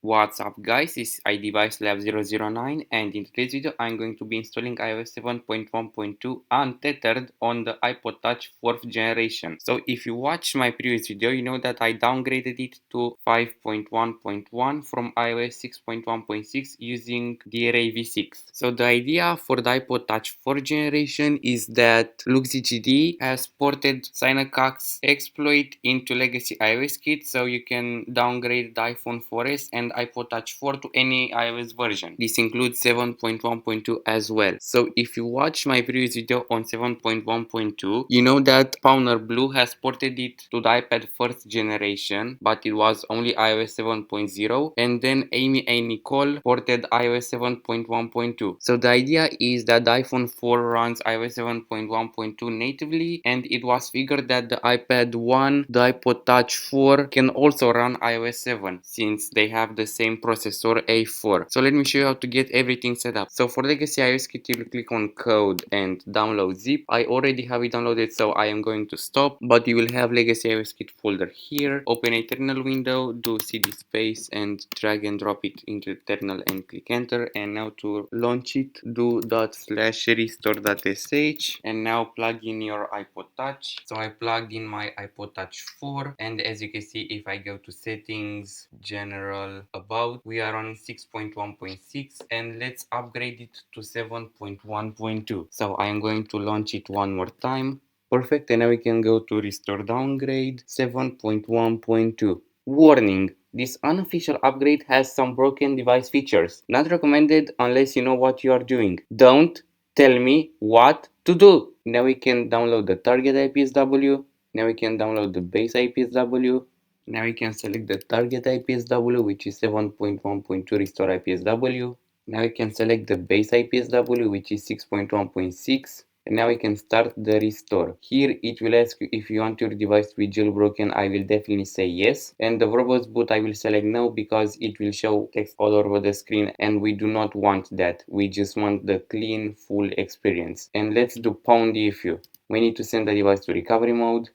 What's up guys, this is iDeviceLab009 and in today's video I'm going to be installing iOS 7.1.2 untethered on the iPod Touch 4th generation. So if you watched my previous video, you know that I downgraded it to 5.1.1 from iOS 6.1.6 using the Array v6. So the idea for the iPod Touch 4th generation is that LuxGD has ported Synacax exploit into legacy iOS kit, so you can downgrade the iPhone 4S and iPod Touch 4 to any iOS version. This includes 7.1.2 as well. So if you watch my previous video on 7.1.2, you know that Powner Blue has ported it to the iPad 1st generation, but it was only iOS 7.0, and then Amy and Nicole ported iOS 7.1.2. So the idea is that the iPhone 4 runs iOS 7.1.2 natively, and it was figured that the iPad 1, the iPod Touch 4 can also run iOS 7 since they have the same processor A4. So let me show you how to get everything set up. So for legacy iOS kit, you will click on code and download zip. I already have it downloaded, so I am going to stop, but you will have legacy iOS kit folder here. Open a terminal window, do cd space and drag and drop it into the terminal and click enter. And now to launch it, do /restore.sh and now plug in your iPod Touch. So I plugged in my iPod Touch 4, and as you can see, if I go to settings, general, about, we are on 6.1.6 and let's upgrade it to 7.1.2. So I am going to launch it one more time. Perfect, and now we can go to restore downgrade 7.1.2. Warning: this unofficial upgrade has some broken device features. Not recommended unless you know what you are doing. Don't tell me what to do. Now we can download the target IPSW. Now we can download the base IPSW. Now we can select the target IPSW, which is 7.1.2 restore IPSW. Now we can select the base IPSW, which is 6.1.6. And now we can start the restore. Here it will ask you if you want your device to be jailbroken. I will definitely say yes. And the verbose boot I will select no, because it will show text all over the screen and we do not want that. We just want the clean, full experience. And let's do #DFU. We need to send the device to recovery mode.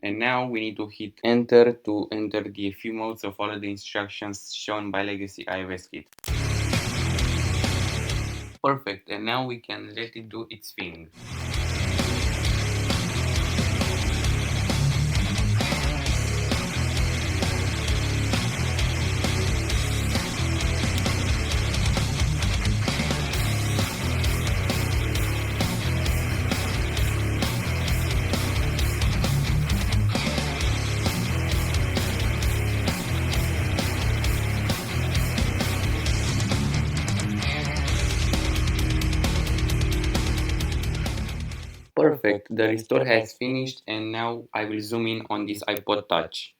And now we need to hit enter to enter DFU mode, so follow the instructions shown by legacy iOS kit. Perfect, and now we can let it do its thing. Perfect, the restore has finished, and now I will zoom in on this iPod Touch.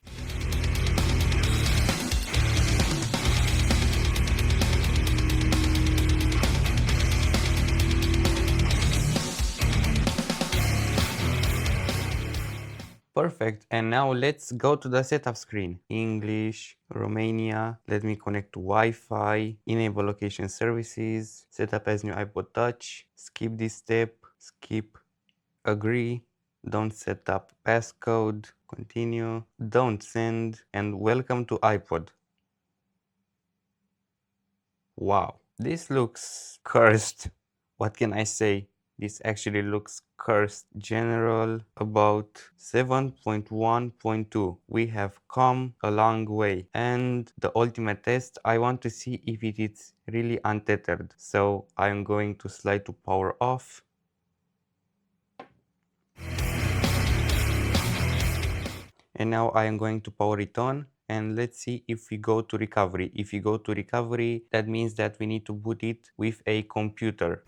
Perfect, and now let's go to the setup screen. English, Romania, let me connect to Wi-Fi, enable location services, set up as new iPod Touch, skip this step, skip, agree, don't set up passcode, continue, don't send, and welcome to iPod. Wow, this looks cursed. What can I say? This actually looks cursed. General, about 7.1.2. We have come a long way. And the ultimate test, I want to see if it is really untethered. So I'm going to slide to power off. And now I am going to power it on. And let's see if we go to recovery. If we go to recovery, that means that we need to boot it with a computer.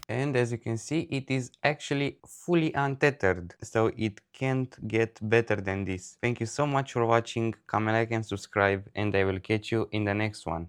And as you can see, it is actually fully untethered, so it can't get better than this. Thank you so much for watching, comment, like and subscribe, and I will catch you in the next one.